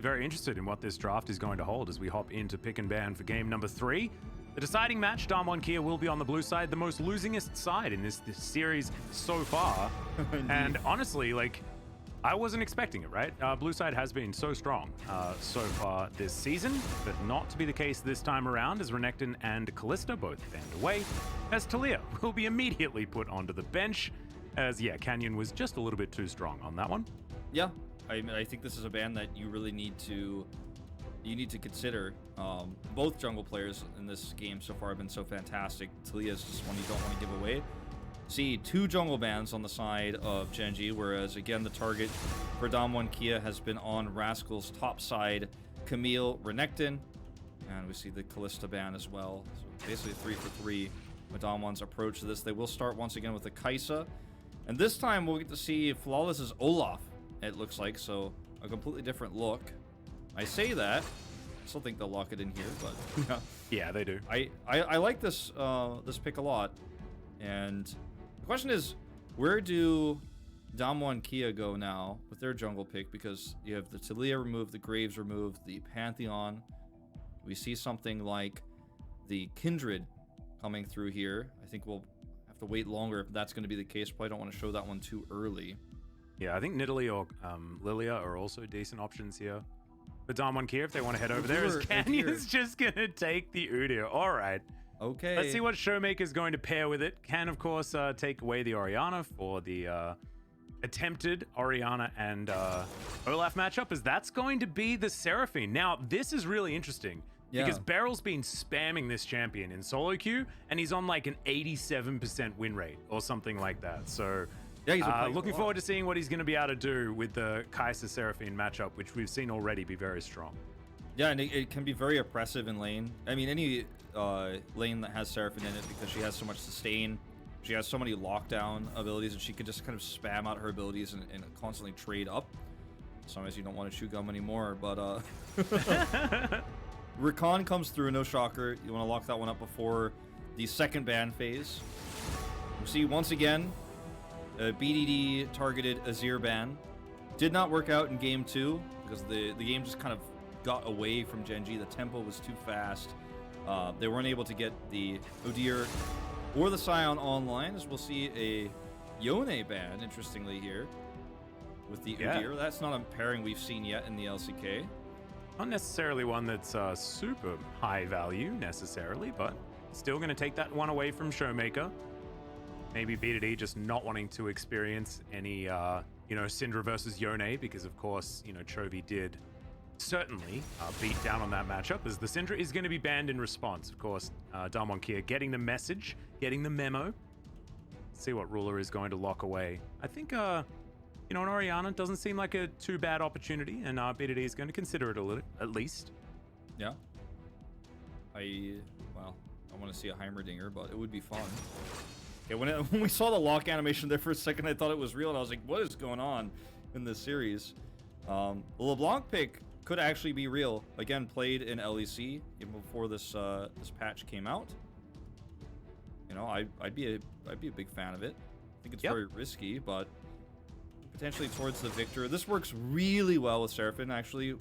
Very interested in what this draft is going to hold as we hop into pick and ban for game number 3. The deciding match, Damwon Kia will be on the blue side, the most losingest side in this series so far. And honestly, like, I wasn't expecting it, right? Blue side has been so strong so far this season, but not to be the case this time around, as Renekton and Kalista both banned away, as Talia will be immediately put onto the bench, as, yeah, Canyon was just a little bit too strong on that one. Yeah, I think this is a ban that you really need to consider. Both jungle players in this game so far have been so fantastic. Talia is just one you don't want to give away. See 2 jungle bans on the side of Gen.G, whereas again the target for Damwon Kia has been on Rascal's top side, Camille, Renekton, and we see the Kalista ban as well. So basically 3 for 3 with Damwon's approach to this. They will start once again with the Kai'Sa, and this time we'll get to see Flawless's Olaf, it looks like, so a completely different look. I say that, I still think they'll lock it in here, but yeah, they do. I like this this pick a lot, and the question is, where do Damwon Kia go now with their jungle pick? Because you have the Talia removed, the Graves removed, the Pantheon. We see something like the Kindred coming through here. I think we'll have to wait longer if that's going to be the case. Probably don't want to show that one too early. Yeah, I think Nidalee or Lilia are also decent options here. But Damwon Kia, if they want to head over there, is Canyon's just going to take the Udyr. All right. Okay. Let's see what Showmaker's going to pair with it. Can, of course, take away the Orianna for the attempted Orianna and Olaf matchup, as that's going to be the Seraphine. Now, this is really interesting because Beryl's been spamming this champion in solo queue, and he's on like an 87% win rate or something like that. So yeah, he's looking forward to seeing what he's going to be able to do with the Kai'Sa Seraphine matchup, which we've seen already be very strong. Yeah, and it can be very oppressive in lane. I mean, any lane that has Seraphine in it, because she has so much sustain, she has so many lockdown abilities, and she can just kind of spam out her abilities and constantly trade up. Sometimes you don't want to chew gum anymore, but Rakan comes through, no shocker. You want to lock that one up before the second ban phase. We see once again a BDD targeted Azir ban. Did not work out in game 2 because the game just kind of got away from Gen.G. The tempo was too fast. They weren't able to get the Udyr or the Sion online, as we'll see a Yone ban, interestingly, here with the Udyr. That's not a pairing we've seen yet in the LCK. Not necessarily one that's super high value, necessarily, but still going to take that one away from Showmaker. Maybe BDD just not wanting to experience any, you know, Syndra versus Yone, because, of course, you know, Chovy did certainly beat down on that matchup, as the Syndra is going to be banned in response. Of course, Damwon Kia getting the message, getting the memo. Let's see what Ruler is going to lock away. I think, you know, an Orianna doesn't seem like a too bad opportunity, and BDD is going to consider it a little, at least. Yeah. Well, I want to see a Heimerdinger, but it would be fun. Okay, when we saw the lock animation there for a second, I thought it was real, and I was like, what is going on in this series? The LeBlanc pick could actually be real. Again, played in LEC even before this this patch came out. You know, I'd be a big fan of it. I think it's very risky, but potentially towards the victor. This works really well with Seraphine, actually.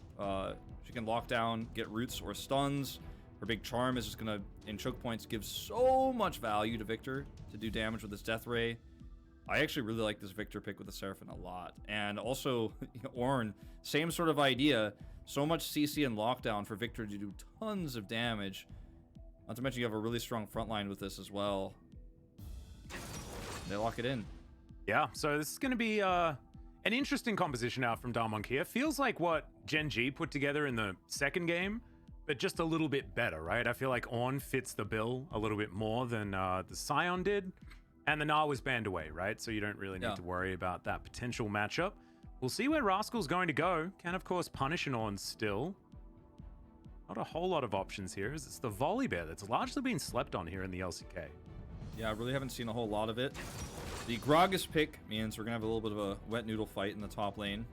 She can lock down, get roots or stuns. Her big charm is just gonna, in choke points, give so much value to Victor to do damage with his Death Ray. I actually really like this Victor pick with the Seraphine a lot. And also, Ornn, same sort of idea. So much CC and lockdown for Victor to do tons of damage. Not to mention you have a really strong front line with this as well. They lock it in. Yeah, so this is going to be an interesting composition out from Damwon Kia. Feels like what Gen.G put together in the second game, but just a little bit better, right? I feel like Ornn fits the bill a little bit more than the Sion did. And the Gnar was banned away, right? So you don't really need to worry about that potential matchup. We'll see where Rascal's going to go. Can, of course, punish an Ornn still. Not a whole lot of options here, as it's the Volibear that's largely been slept on here in the LCK. Yeah, I really haven't seen a whole lot of it. The Gragas pick means we're going to have a little bit of a wet noodle fight in the top lane.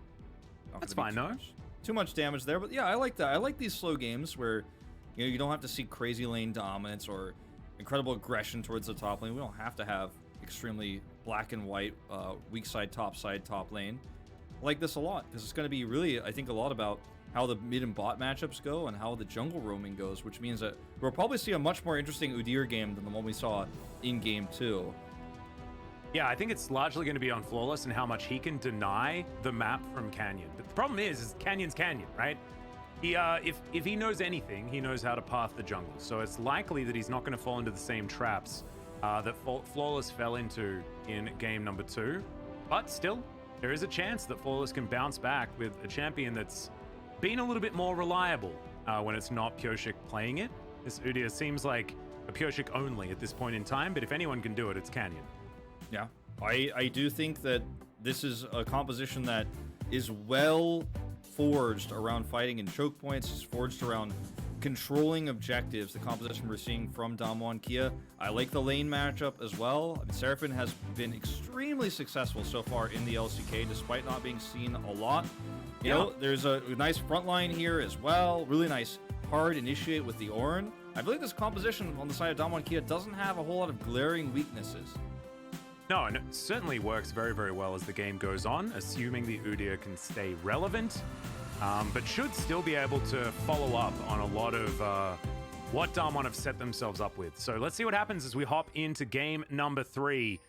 That's fine, though. Too much damage there, but yeah, I like that. I like these slow games where, you know, you don't have to see crazy lane dominance or incredible aggression towards the top lane. We don't have to have extremely black and white, weak side, top lane. I like this a lot because it's going to be really, I think, a lot about how the mid and bot matchups go and how the jungle roaming goes, which means that we'll probably see a much more interesting Udyr game than the one we saw in Game 2. Yeah, I think it's largely going to be on Flawless and how much he can deny the map from Canyon. But the problem is Canyon's Canyon, right? He, if he knows anything, he knows how to path the jungle. So it's likely that he's not going to fall into the same traps that Flawless fell into in game number 2. But still, there is a chance that Flawless can bounce back with a champion that's been a little bit more reliable when it's not Pyosik playing it. This Udyr seems like a Pyosik only at this point in time, but if anyone can do it, it's Canyon. Yeah, I do think that this is a composition that is well forged around fighting and choke points. It's forged around controlling objectives, the composition we're seeing from Damwon Kia. I like the lane matchup as well. I mean, Seraphine has been extremely successful so far in the LCK, despite not being seen a lot. You know, there's a nice front line here as well. Really nice hard initiate with the Ornn. I believe this composition on the side of Damwon Kia doesn't have a whole lot of glaring weaknesses. No, and it certainly works very, very well as the game goes on, assuming the Udyr can stay relevant, but should still be able to follow up on a lot of what Damwon have set themselves up with. So let's see what happens as we hop into game number 3.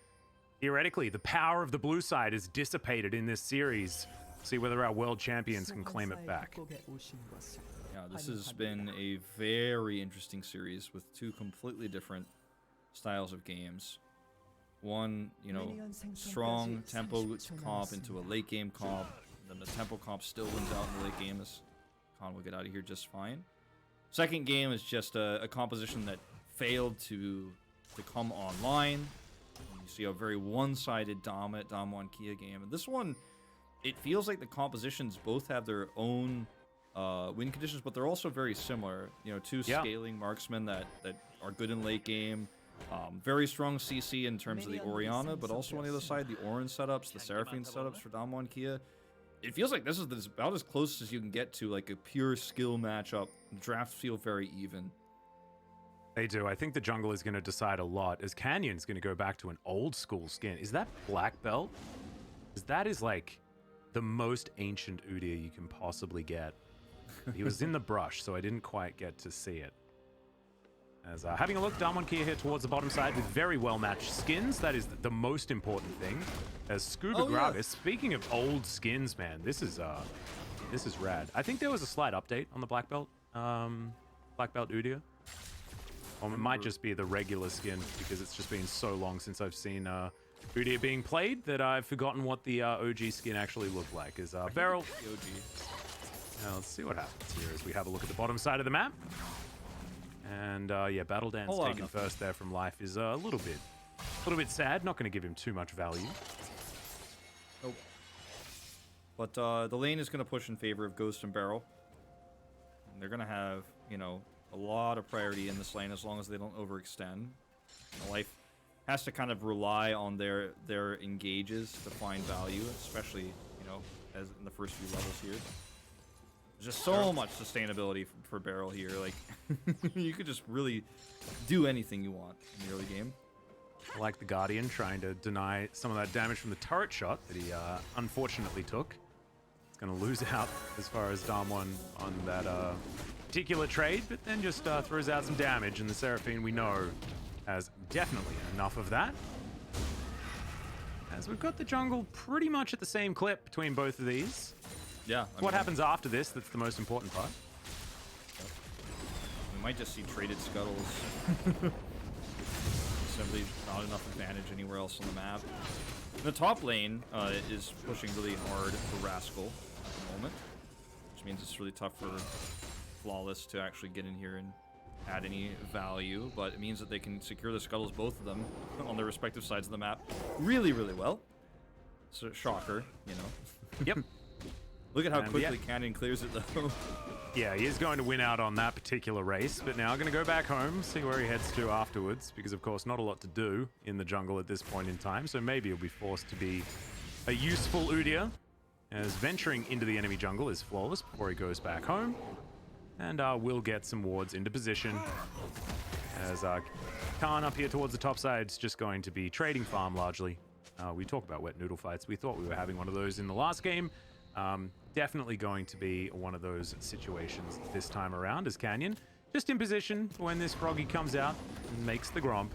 Theoretically, the power of the blue side is dissipated in this series. See whether our world champions can claim it back. Yeah, this has been a very interesting series with two completely different styles of games. One, you know, strong tempo comp into a late game comp, then the tempo comp still wins out in the late game as Khan will get out of here just fine. Second game is just a composition that failed to come online. And you see a very one-sided dominant Damwon Kia game. And this one, it feels like the compositions both have their own win conditions, but they're also very similar. You know, two scaling marksmen that are good in late game. Very strong CC in terms of the Orianna, but also on the other side, the Ornn setups, the Seraphine setups for Damwon Kia. It feels like this is about as close as you can get to like a pure skill matchup. Drafts feel very even. They do. I think the jungle is going to decide a lot, as Canyon's going to go back to an old school skin. Is that black belt? Because that is like the most ancient Udyr you can possibly get. He was in the brush, so I didn't quite get to see it. As having a look, Damwon Kia here towards the bottom side with very well-matched skins. That is the most important thing. As Scuba Gravis, speaking of old skins, man, this is rad. I think there was a slight update on the black belt Udyr. Or it might just be the regular skin, because it's just been so long since I've seen Udyr being played that I've forgotten what the OG skin actually looked like. Is Beryl. The OG. Now let's see what happens here as we have a look at the bottom side of the map. And yeah, Battle Dance taken first there from Life is a little bit sad. Not going to give him too much value. Nope. But the lane is going to push in favor of Ghost and Beryl. And they're going to have, you know, a lot of priority in this lane as long as they don't overextend. Life has to kind of rely on their engages to find value, especially, you know, as in the first few levels here. There's just so much sustainability for Beryl here. Like, you could just really do anything you want in the early game. Like the Guardian trying to deny some of that damage from the turret shot that he unfortunately took. It's going to lose out as far as Damwon on that particular trade, but then just throws out some damage, and the Seraphine, we know, has definitely enough of that. As we've got the jungle pretty much at the same clip between both of these. Yeah. What happens after this, that's the most important part. Yep. We might just see traded scuttles. Simply not enough advantage anywhere else on the map. The top lane is pushing really hard for Rascal at the moment, which means it's really tough for Flawless to actually get in here and add any value, but it means that they can secure the scuttles, both of them, on their respective sides of the map really, really well. So, shocker, you know. Yep. Look at how quickly Canyon clears it, though. Yeah, he is going to win out on that particular race, but now going to go back home, see where he heads to afterwards, because, of course, not a lot to do in the jungle at this point in time, so maybe he'll be forced to be a useful Udyr, as venturing into the enemy jungle is Flawless before he goes back home, and will get some wards into position, as Khan up here towards the top side is just going to be trading farm largely. We talk about wet noodle fights. We thought we were having one of those in the last game. definitely going to be one of those situations this time around, as Canyon just in position when this Froggy comes out and makes the Gromp.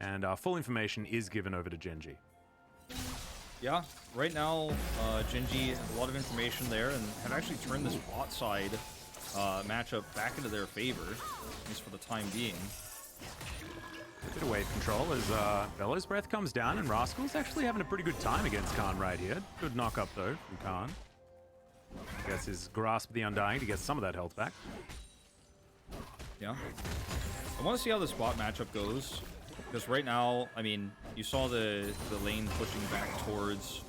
And full information is given over to Gen.G. Yeah, right now, Gen.G has a lot of information there and have actually turned this bot side matchup back into their favor, at least for the time being. A bit of wave control as Bellow's Breath comes down, and Rascal's actually having a pretty good time against Khan right here. Good knock up though from Khan. Gets his Grasp of the Undying to get some of that health back. Yeah. I want to see how this bot matchup goes, because right now, I mean, you saw the lane pushing back towards...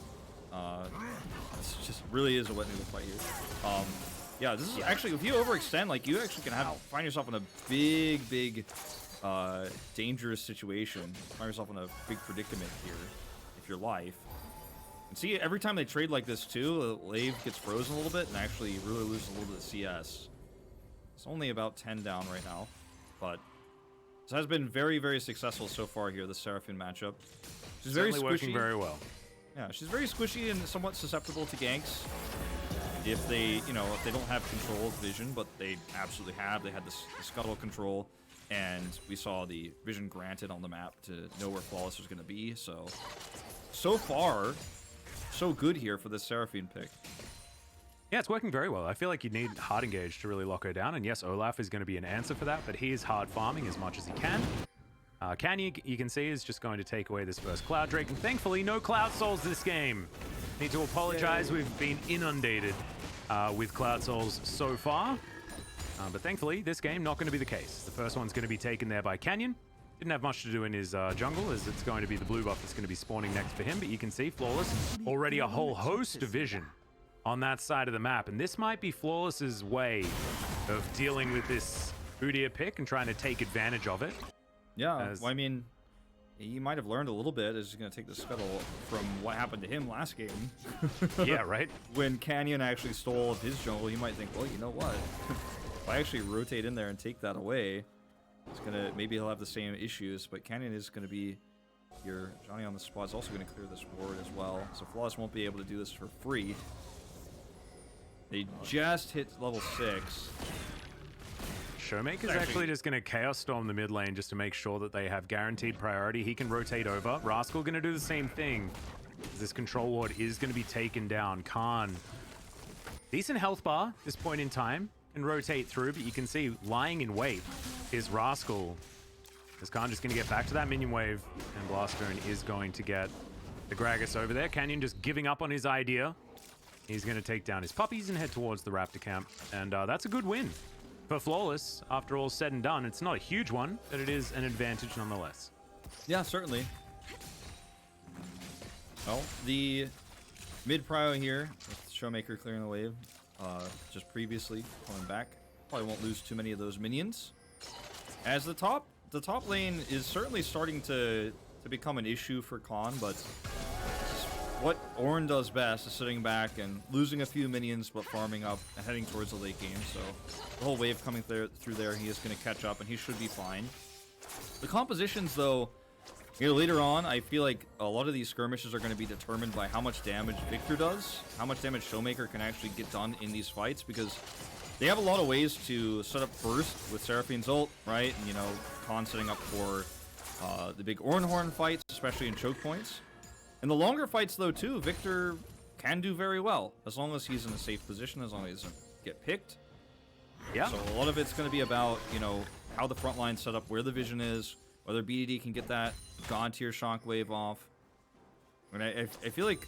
this just really is a wet noodle fight here. Yeah, this is actually, if you overextend, like, you actually can find yourself in a big, dangerous situation. Find yourself in a big predicament here, if you're life. And see, every time they trade like this, too, the Lave gets frozen a little bit and actually really loses a little bit of CS. It's only about 10 down right now, but this has been very successful so far here, the Seraphine matchup. She's very squishy. Working very well. Yeah, she's very squishy and somewhat susceptible to ganks. If they, you know, if they don't have control of vision, but they absolutely have. They had the scuttle control, and we saw the vision granted on the map to know where Flawless was going to be. So far, so good here for this Seraphine pick. Yeah, it's working very well. I feel like you need hard engage to really lock her down, and yes, Olaf is going to be an answer for that, but he is hard farming as much as he can. Canyon, you can see, is just going to take away this first Cloud Drake, and thankfully, no Cloud Souls this game. Need to apologize, we've been inundated with Cloud Souls so far, but thankfully, this game not going to be the case. The first one's going to be taken there by Canyon. Didn't have much to do in his jungle, as it's going to be the blue buff that's going to be spawning next for him, but you can see Flawless, already a whole host of vision on that side of the map, and this might be Flawless's way of dealing with this Udyr pick and trying to take advantage of it. Yeah, well, I mean, he might have learned a little bit as he's going to take the scuttle from what happened to him last game. Yeah, right? When Canyon actually stole his jungle, you might think, well, you know what? If I actually rotate in there and take that away, it's gonna, maybe he'll have the same issues, but Canyon is going to be here. Johnny on the spot is also going to clear this ward as well, so Flawless won't be able to do this for free. They just hit level 6. Showmaker's actually just going to Chaos Storm the mid lane just to make sure that they have guaranteed priority. He can rotate over. Rascal going to do the same thing. This control ward is going to be taken down. Khan, decent health bar at this point in time. Can rotate through, but you can see lying in wait is Rascal. Is Khan just going to get back to that minion wave, and Blastone is going to get the Gragas over there. Canyon just giving up on his idea. He's going to take down his puppies and head towards the Raptor camp, and that's a good win for Flawless. After all said and done, it's not a huge one, but it is an advantage nonetheless. Yeah, certainly. Well, the mid prio here with Showmaker clearing the wave, just previously coming back. Probably won't lose too many of those minions. As the top lane is certainly starting to become an issue for Khan, but what Ornn does best is sitting back and losing a few minions, but farming up and heading towards the late game. So the whole wave coming through there, he is going to catch up, and he should be fine. The compositions, though, you know, later on, I feel like a lot of these skirmishes are going to be determined by how much damage Victor does, how much damage Showmaker can actually get done in these fights, because they have a lot of ways to set up first with Seraphine's ult, right? And, you know, Khan setting up for the big Ornhorn fights, especially in choke points. In the longer fights, though, too, Victor can do very well, as long as he's in a safe position, as long as he doesn't get picked. Yeah. So a lot of it's going to be about, you know, how the front line's set up, where the vision is, whether BDD can get that God-tier shockwave off. And I feel like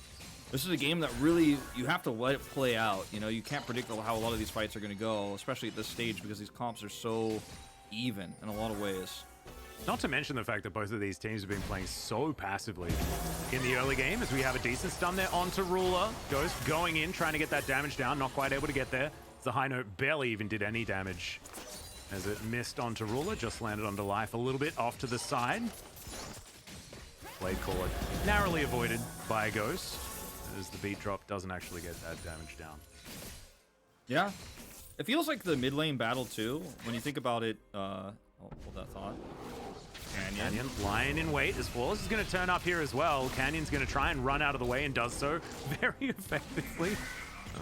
this is a game that really, you have to let it play out. You know, you can't predict how a lot of these fights are going to go, especially at this stage, because these comps are so even in a lot of ways. Not to mention the fact that both of these teams have been playing so passively in the early game, as we have a decent stun there onto Ruler. Ghost going in, trying to get that damage down, not quite able to get there. The high note barely even did any damage as it missed onto Ruler, just landed onto life a little bit off to the side. Blade Cord narrowly avoided by a Ghost, as the beat drop doesn't actually get that damage down. Yeah. It feels like the mid lane battle, too, when you think about it. Hold that thought. Canyon lying in wait as Flawless is going to turn up here as well. Canyon's going to try and run out of the way and does so very effectively.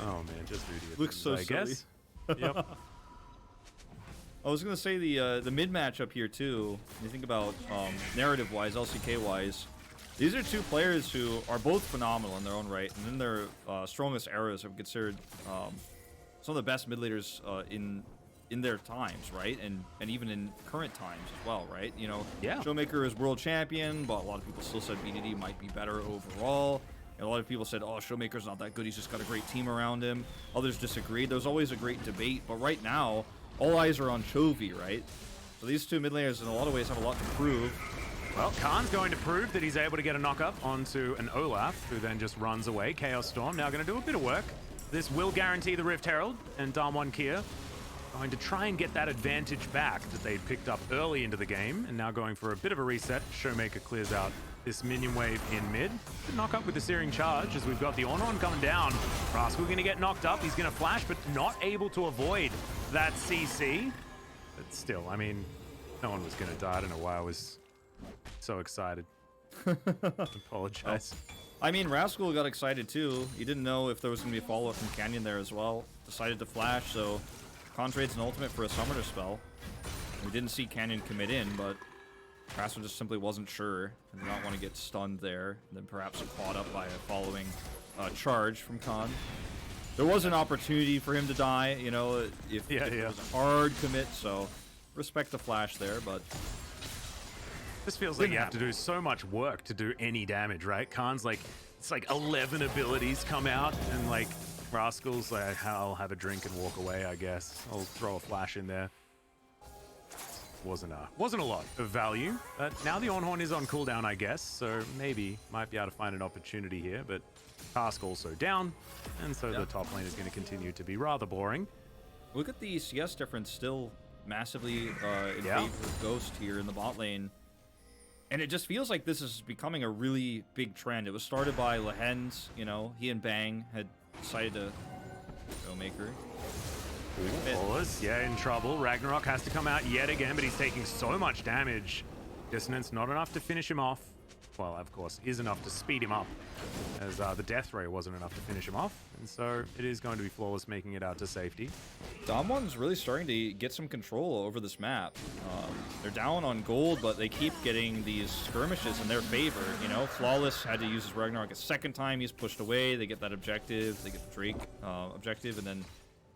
Oh man, just Udi. Looks so I silly. guess. Yep. I was gonna say the mid matchup here too. When you think about narrative-wise, LCK-wise, these are two players who are both phenomenal in their own right, and in their strongest eras have considered some of the best mid laners in their times, right? And even in current times as well, right? You know, Yeah. Showmaker is world champion, but a lot of people still said BDD might be better overall. And a lot of people said, oh, Showmaker's not that good, he's just got a great team around him. Others disagreed. There's always a great debate, but right now, all eyes are on Chovy, right? So these two mid laners in a lot of ways have a lot to prove. Well, Khan's going to prove that he's able to get a knock-up onto an Olaf, who then just runs away. Chaos Storm now going to do a bit of work. This will guarantee the Rift Herald, and Damwon Kia going to try and get that advantage back that they'd picked up early into the game, and now going for a bit of a reset. Showmaker clears out this minion wave in mid. Good knock up with the Searing Charge as we've got the Ornn coming down. Rascal going to get knocked up. He's going to flash, but not able to avoid that CC. But still, I mean, no one was going to die. I don't know why I was so excited. Apologize. I mean, Rascal got excited too. He didn't know if there was going to be a follow-up from Canyon there as well. Decided to flash, so Khan trades an ultimate for a summoner spell. We didn't see Canyon commit in, but Rascal just simply wasn't sure and did not want to get stunned there. And then perhaps caught up by a following charge from Khan. There was an opportunity for him to die, you know, if it was a hard commit, so respect the flash there, but this feels like you have to do so much work to do any damage, right? Khan's like, it's like 11 abilities come out, and like Rascal's like, I'll have a drink and walk away, I guess. I'll throw a flash in there. Wasn't a lot of value, but now the Ornn is on cooldown, I guess, so maybe might be able to find an opportunity here, but Task also down, and so the top lane is going to continue to be rather boring. Look at the CS difference still massively in favor of Ghost here in the bot lane. And it just feels like this is becoming a really big trend. It was started by Lehens, you know, he and Bang had decided to Showmaker. Flawless, in trouble. Ragnarok has to come out yet again, but he's taking so much damage. Dissonance not enough to finish him off. Well, of course, is enough to speed him up, as the death ray wasn't enough to finish him off. And so it is going to be Flawless making it out to safety. Damwon's really starting to get some control over this map. They're down on gold, but they keep getting these skirmishes in their favor. You know, Flawless had to use his Ragnarok a second time. He's pushed away. They get that objective. They get the Drake objective. And then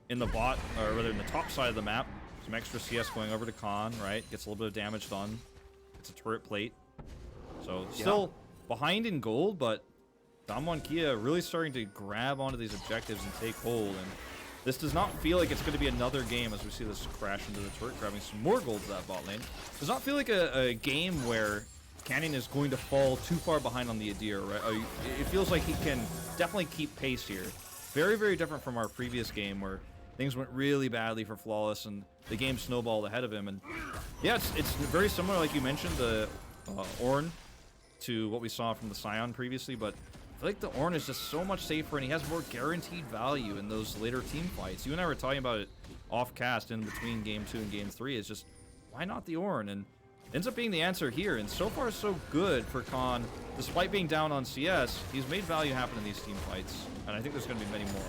in the bot, or rather in the top side of the map, some extra CS going over to Khan, right? Gets a little bit of damage done. Gets a turret plate. So still behind in gold, but Damwon Kia really starting to grab onto these objectives and take hold. And this does not feel like it's going to be another game as we see this crash into the turret, grabbing some more gold to that bot lane. Does not feel like a game where Canyon is going to fall too far behind on the Adir, right? It feels like he can definitely keep pace here. Very, very different from our previous game where things went really badly for Flawless and the game snowballed ahead of him. And yeah, it's very similar, like you mentioned, the Ornn to what we saw from the Scion previously, but I feel like the Ornn is just so much safer and he has more guaranteed value in those later team fights. You and I were talking about it off cast in between game 2 and game 3. It's just, why not the Ornn? And it ends up being the answer here, and so far so good for Khan. Despite being down on CS, he's made value happen in these team fights, and I think there's going to be many more.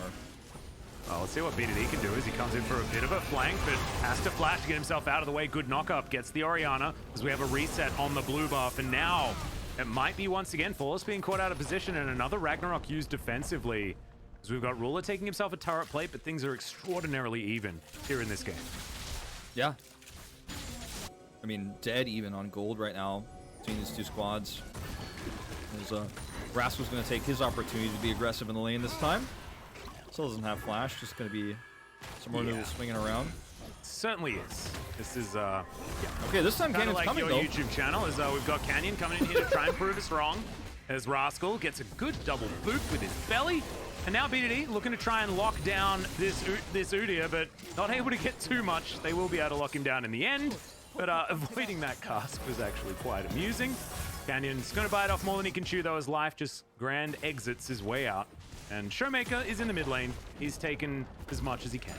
Well, let's see what BDD can do as he comes in for a bit of a flank, but has to flash to get himself out of the way. Good knock-up, gets the Orianna as we have a reset on the blue buff, and now it might be once again Flawless being caught out of position and another Ragnarok used defensively. As we've got Ruler taking himself a turret plate, but things are extraordinarily even here in this game. Yeah. I mean, dead even on gold right now between these two squads. Rascal's going to take his opportunity to be aggressive in the lane this time. Still doesn't have flash, just going to be some more noodles swinging around. Certainly is. This is, Okay, this time Canyon's like coming, your though. YouTube channel, as we've got Canyon coming in here to try and prove us wrong. As Rascal gets a good double boot with his belly. And now BDD looking to try and lock down this Udyr, but not able to get too much. They will be able to lock him down in the end. But avoiding that cast was actually quite amusing. Canyon's going to bite off more than he can chew, though, as life just grand exits his way out. And Showmaker is in the mid lane. He's taken as much as he can.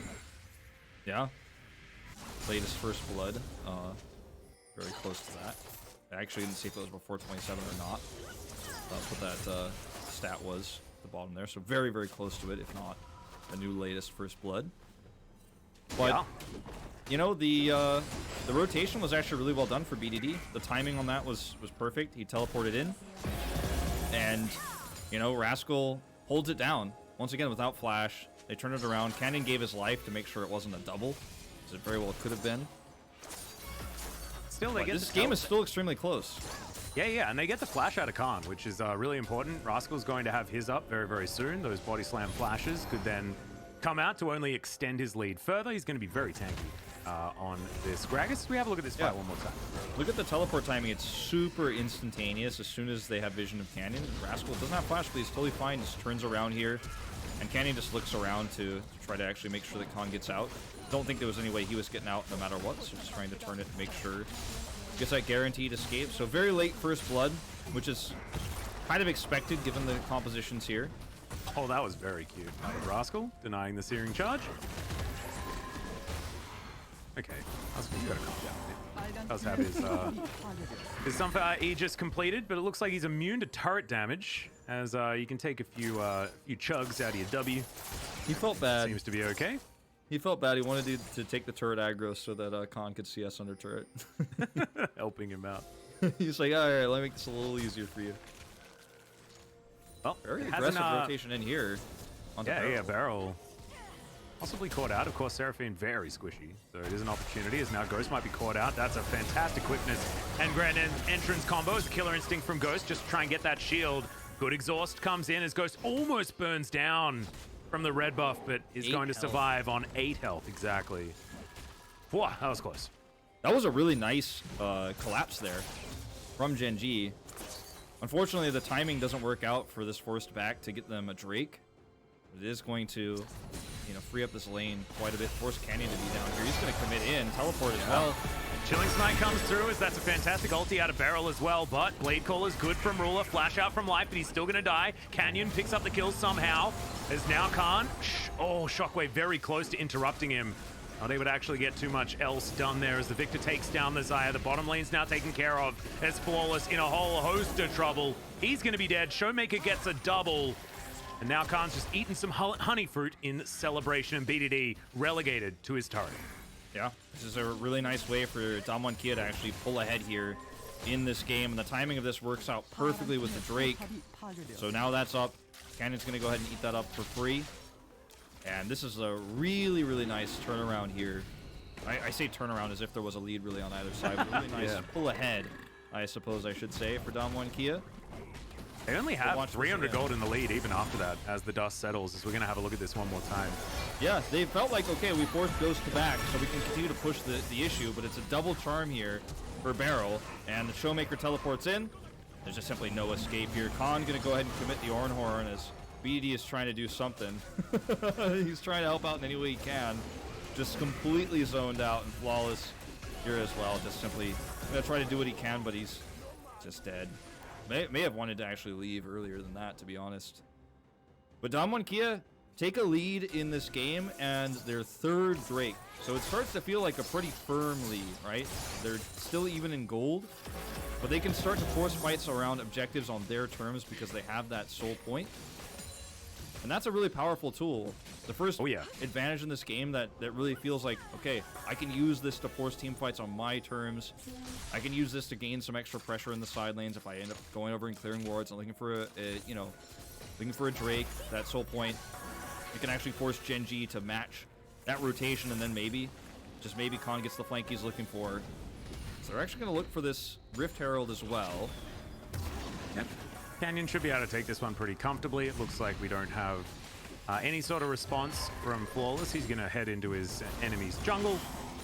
Yeah. Played his first blood. Very close to that. I actually didn't see if it was before 27 or not. That's what that stat was at the bottom there. So very, very close to it, if not the new latest First Blood. But Yeah. you know, the rotation was actually really well done for BDD. The timing on that was perfect. He teleported in, and you know, Rascal holds it down once again without flash. They turn it around. Canyon gave his life to make sure it wasn't a double, as it very well could have been. Still, they get this game is still extremely close. Yeah, and they get the flash out of Khan, which is really important. Rascal's going to have his up very, very soon. Those body slam flashes could then come out to only extend his lead further. He's going to be very tanky on this. Gragas, we have a look at this fight one more time. Look at the teleport timing. It's super instantaneous as soon as they have vision of Canyon. Rascal doesn't have flash, but he's totally fine. Just turns around here, and Canyon just looks around to try to actually make sure that Khan gets out. Don't think there was any way he was getting out no matter what, so just trying to turn it to make sure gets that guaranteed escape. So very late First Blood, which is kind of expected given the compositions here. Oh, that was very cute. Rascal denying the searing charge. Okay, Rascal, you gotta calm down. Does have his Sunfire Aegis completed, but it looks like he's immune to turret damage, as you can take a few chugs out of your W. He felt bad. Seems to be okay. He felt bad. He wanted to take the turret aggro so that Khan could CS under turret. Helping him out. He's like, all right, let me make this a little easier for you. Well, very aggressive rotation in here. Yeah, Barrel possibly caught out. Of course, Seraphine very squishy, so it is an opportunity as now Ghost might be caught out. That's a fantastic quickness and grand entrance combo as the Killer Instinct from Ghost just to try and get that shield. Good exhaust comes in as Ghost almost burns down from the red buff, but is going to survive on 8 health. Exactly. Wow, that was close. That was a really nice collapse there from Gen.G. Unfortunately, the timing doesn't work out for this forced back to get them a Drake. It is going to, you know, free up this lane quite a bit. Force Canyon to be down here. He's going to commit in, teleport as well. Chilling Smite comes through as that's a fantastic ulti out of Barrel as well, but Blade Call is good from Ruler. Flash out from Life, but he's still going to die. Canyon picks up the kill somehow. As now Khan, Shockwave very close to interrupting him. Not able to actually get too much else done there as the Victor takes down the Xayah. The bottom lane's now taken care of as Flawless in a whole host of trouble. He's going to be dead. Showmaker gets a double. And now Khan's just eaten some honey fruit in celebration, and BDD relegated to his turret. Yeah, this is a really nice way for Damwon to actually pull ahead here in this game. And the timing of this works out perfectly with the Drake. So now that's up. Canyon's going to go ahead and eat that up for free. And this is a really, really nice turnaround here. I say turnaround as if there was a lead really on either side. But really nice pull ahead, I suppose I should say, for Damwon. They only have 300 gold in the lead even after that, as the dust settles, as we're going to have a look at this one more time. Yeah, they felt like, okay, we forced Ghost to back, so we can continue to push the issue, but it's a double charm here for Barrel, and the Showmaker teleports in. There's just simply no escape here. Khan going to go ahead and commit the Ornhorn as BD is trying to do something. He's trying to help out in any way he can. Just completely zoned out, and Flawless here as well. Just simply going to try to do what he can, but he's just dead. May have wanted to actually leave earlier than that, to be honest. But Damwon take a lead in this game, and their third Drake. So it starts to feel like a pretty firm lead, right? They're still even in gold, but they can start to force fights around objectives on their terms because they have that soul point. And that's a really powerful tool. The first advantage in this game that really feels like, okay, I can use this to force team fights on my terms. I can use this to gain some extra pressure in the side lanes if I end up going over and clearing wards and looking for a Drake, that soul point. You can actually force Gen.G to match that rotation, and then maybe, just maybe, Khan gets the flank he's looking for. So they're actually going to look for this Rift Herald as well. Yep. Canyon should be able to take this one pretty comfortably. It looks like we don't have any sort of response from Flawless. He's going to head into his enemy's jungle,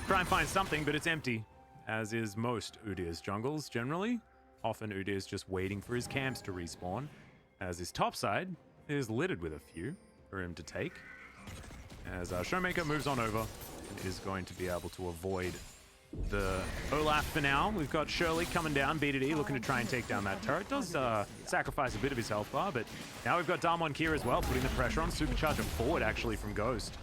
try and find something, but it's empty, as is most Udyr's jungles generally. Often Udyr's just waiting for his camps to respawn, as his top side is littered with a few for him to take. As Showmaker moves on over and is going to be able to avoid the Olaf for now. We've got Shirley coming down, BDD looking to try and take down that turret. Does sacrifice a bit of his health bar, but now we've got Damwon as well, putting the pressure on. Supercharger forward actually from Ghost,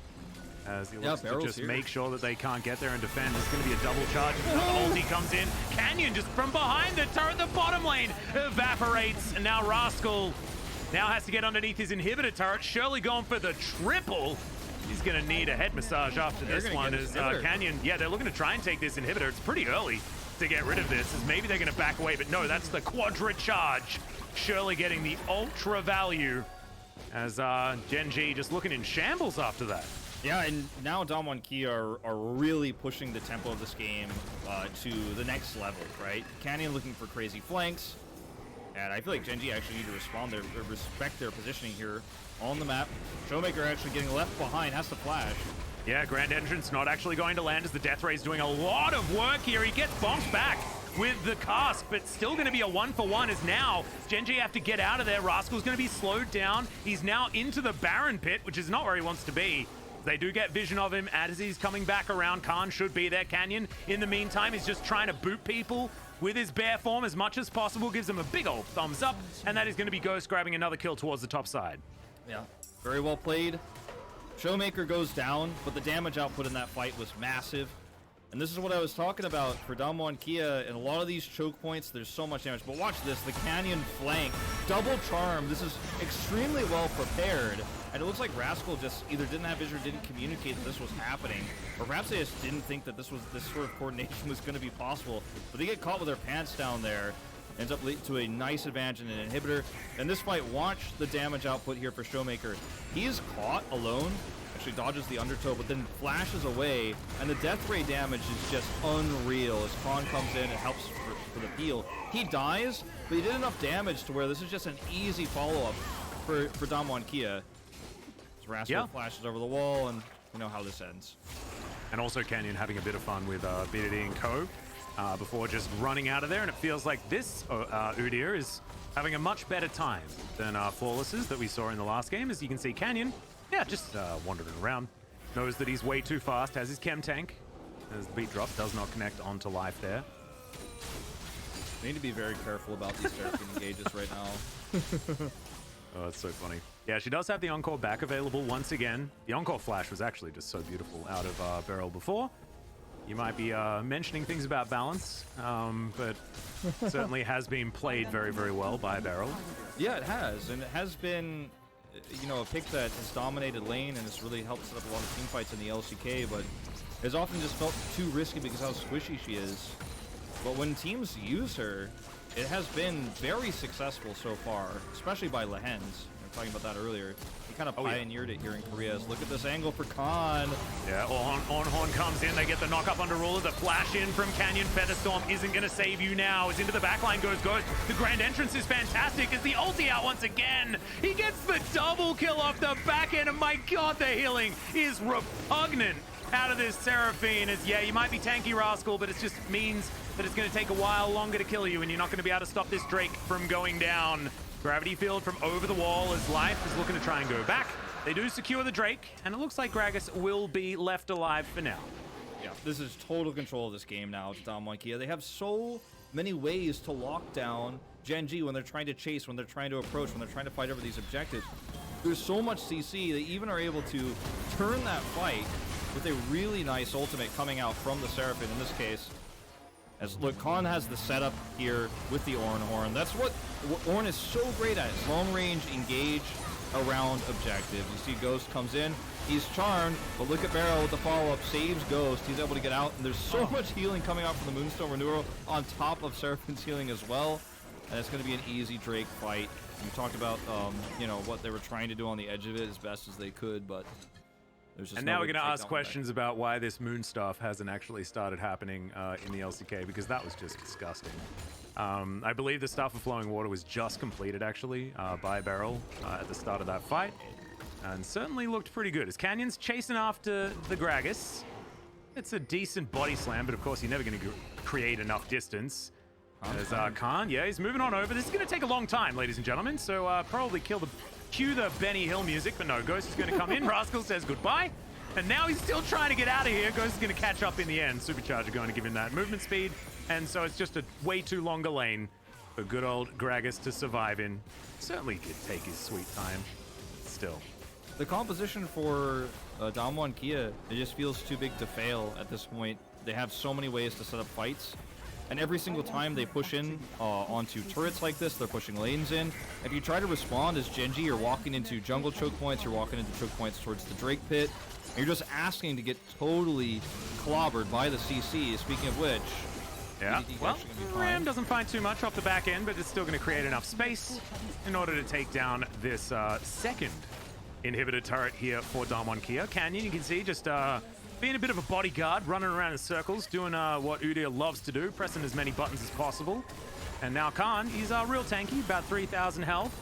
as he looks to just make sure that they can't get there and defend. There's going to be a double charge. Another ulti comes in. Canyon just from behind the turret, the bottom lane evaporates, and now Rascal Now has to get underneath his inhibitor turret. Shirley going for the triple. He's going to need a head massage after this one as Canyon. Yeah, they're looking to try and take this inhibitor. It's pretty early to get rid of this, as maybe they're going to back away, but no, that's the quadra charge. Shirley getting the ultra value as Gen.G just looking in shambles after that. Yeah, and now Damwon Kia are really pushing the tempo of this game to the next level, right? Canyon looking for crazy flanks, and I feel like Gen.G actually need to respect their positioning here on the map. Showmaker actually getting left behind, has to flash. Yeah, Grand Entrance not actually going to land as the Death Ray's doing a lot of work here. He gets bonked back with the cask, but still going to be a 1-for-1 as now Gen.G have to get out of there. Rascal's going to be slowed down. He's now into the Baron pit, which is not where he wants to be. They do get vision of him as he's coming back around. Khan should be there. Canyon, in the meantime, is just trying to boot people with his bear form as much as possible. Gives him a big old thumbs up, and that is going to be Ghost grabbing another kill towards the top side. Yeah, very well played. Showmaker goes down, but the damage output in that fight was massive. And this is what I was talking about for Damwon Kia. And a lot of these choke points, there's so much damage. But watch this, the Canyon flank, double charm. This is extremely well prepared. And it looks like Rascal just either didn't have vision or didn't communicate that this was happening. Or perhaps they just didn't think that this sort of coordination was going to be possible. But they get caught with their pants down there. Ends up leading to a nice advantage in an inhibitor. And this fight, watch the damage output here for Showmaker. He is caught alone, actually dodges the undertow, but then flashes away. And the death ray damage is just unreal as Khan comes in and helps for the peel. He dies, but he did enough damage to where this is just an easy follow-up for Damwon Kia. As Rascal flashes over the wall, and you know how this ends. And also Canyon having a bit of fun with B2D and Co. Before just running out of there, and it feels like this Udyr is having a much better time than Flawless's that we saw in the last game. As you can see, Canyon, just wandering around. Knows that he's way too fast, has his chem tank, as the beat drop does not connect onto life there. We need to be very careful about these Seraphine engages right now. Oh, it's so funny. Yeah, she does have the Encore back available once again. The Encore flash was actually just so beautiful out of Beryl before. You might be mentioning things about balance, but certainly has been played very, very well by Beryl. Yeah, it has, and it has been, you know, a pick that has dominated lane and has really helped set up a lot of team fights in the LCK, but has often just felt too risky because how squishy she is. But when teams use her, it has been very successful so far, especially by Lehens. We were talking about that earlier. He kind of pioneered it here in Korea. Look at this angle for Khan. Yeah, Horn comes in. They get the knock up under Ruler. The flash in from Canyon. Featherstorm isn't going to save you now. As into the backline goes Ghost. The Grand Entrance is fantastic. Is the ulti out once again. He gets the double kill off the back end. And my God, the healing is repugnant out of this Seraphine. As you might be tanky, Rascal, but it just means that it's going to take a while longer to kill you, and you're not going to be able to stop this Drake from going down. Gravity field from over the wall as Life is looking to try and go back. They do secure the Drake, and it looks like Gragas will be left alive for now. Yeah, this is total control of this game now to Damwon Kia. They have so many ways to lock down Gen.G when they're trying to chase, when they're trying to approach, when they're trying to fight over these objectives. There's so much CC, they even are able to turn that fight with a really nice ultimate coming out from the Seraphine in this case. As look, Khan has the setup here with the Ornn Horn. That's what Ornn is so great at. Long range engage around objective. You see Ghost comes in, he's charmed, but look at Beryl with the follow-up, saves Ghost. He's able to get out, and there's so much healing coming out from the Moonstone Renewal on top of Seraphine's healing as well. And it's going to be an easy Drake fight. We talked about, you know, what they were trying to do on the edge of it as best as they could, but and now we're going to ask questions about why this moon stuff hasn't actually started happening in the LCK, because that was just disgusting. I believe the stuff of Flowing Water was just completed, actually, by Beryl at the start of that fight, and certainly looked pretty good. As Canyon's chasing after the Gragas, it's a decent body slam, but of course you're never going to create enough distance. As Khan, he's moving on over. This is going to take a long time, ladies and gentlemen, so probably cue the Benny Hill music, but no, Ghost is going to come in. Rascal says goodbye, and now he's still trying to get out of here. Ghost is going to catch up in the end. Supercharger going to give him that movement speed, and so it's just a way too longer lane for good old Gragas to survive in. Certainly did take his sweet time, still. The composition for Damwon Kia, it just feels too big to fail at this point. They have so many ways to set up fights. And every single time they push in onto turrets like this, they're pushing lanes in. If you try to respond as Gen.G, you're walking into jungle choke points, you're walking into choke points towards the Drake pit. And you're just asking to get totally clobbered by the CC. Speaking of which, yeah, well, Ram doesn't find too much off the back end, but it's still going to create enough space in order to take down this second inhibitor turret here for Damwon Kia. Canyon, you can see, just being a bit of a bodyguard, running around in circles, doing what Udyr loves to do, pressing as many buttons as possible. And now Khan, he's real tanky, about 3,000 health,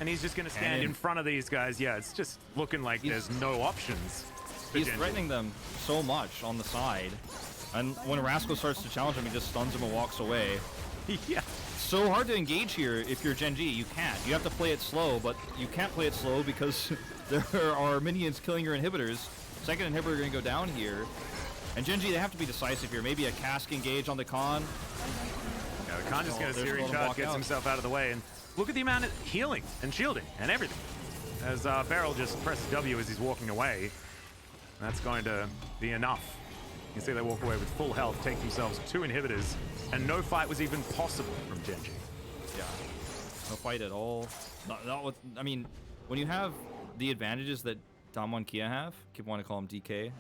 and he's just going to stand in front of these guys. Yeah, it's just looking like there's no options. He's threatening them so much on the side. And when Rascal starts to challenge him, he just stuns him and walks away. Yeah. So hard to engage here if you're Gen.G. You can't. You have to play it slow, but you can't play it slow because there are minions killing your inhibitors. Second inhibitor going to go down here. And Gen.G, they have to be decisive here. Maybe a cask engage on the Khan. Yeah, the Khan just gets a series charge, gets himself out of the way. And look at the amount of healing and shielding and everything. As Beryl just presses W as he's walking away. That's going to be enough. You can see they walk away with full health, take themselves 2 inhibitors, and no fight was even possible from Gen.G. Yeah, no fight at all. Not with, I mean, when you have the advantages that Damwon Kia have, keep wanting to call him DK.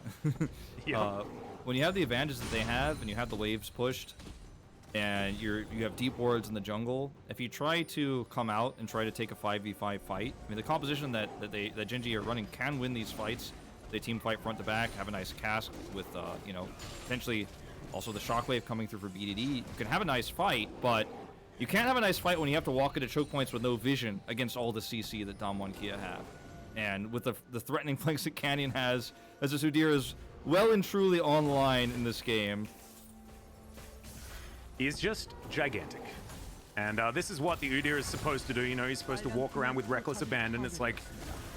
Yeah. When you have the advantages that they have, and you have the waves pushed, and you have deep wards in the jungle, if you try to come out and try to take a 5v5 fight, I mean, the composition that Gen.G are running can win these fights. They team fight front to back, have a nice cask with, you know, potentially also the shockwave coming through for BDD. You can have a nice fight, but you can't have a nice fight when you have to walk into choke points with no vision against all the CC that Damwon Kia have. And with the threatening flanks that Canyon has, as this Udyr is well and truly online in this game. He's just gigantic. And this is what the Udyr is supposed to do. You know, he's supposed to walk around with reckless abandon. It's like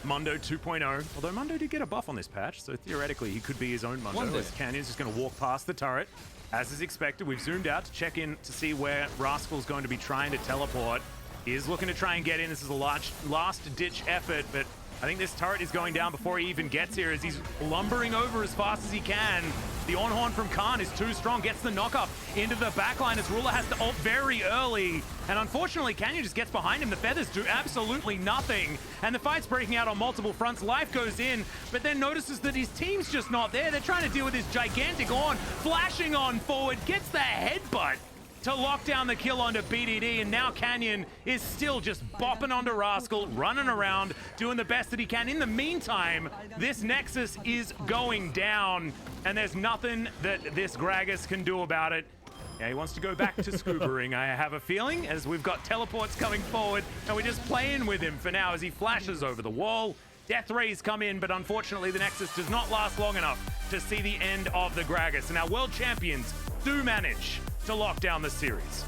Mundo 2.0. Although Mundo did get a buff on this patch, so theoretically he could be his own Mundo. As Canyon's just going to walk past the turret. As is expected, we've zoomed out to check in to see where Rascal's going to be trying to teleport. He is looking to try and get in. This is a last-ditch effort, but I think this turret is going down before he even gets here as he's lumbering over as fast as he can. The on-horn from Khan is too strong, gets the knock-up into the backline as Ruler has to ult very early. And unfortunately, Canyon just gets behind him. The feathers do absolutely nothing. And the fight's breaking out on multiple fronts. Life goes in, but then notices that his team's just not there. They're trying to deal with his gigantic on, flashing on forward, gets the headbutt to lock down the kill onto BDD, and now Canyon is still just bopping onto Rascal, running around, doing the best that he can. In the meantime, this Nexus is going down, and there's nothing that this Gragas can do about it. Yeah, he wants to go back to scubaing, I have a feeling, as we've got teleports coming forward, and we're just playing with him for now as he flashes over the wall. Death rays come in, but unfortunately the Nexus does not last long enough to see the end of the Gragas, and our world champions do manage to lock down the series.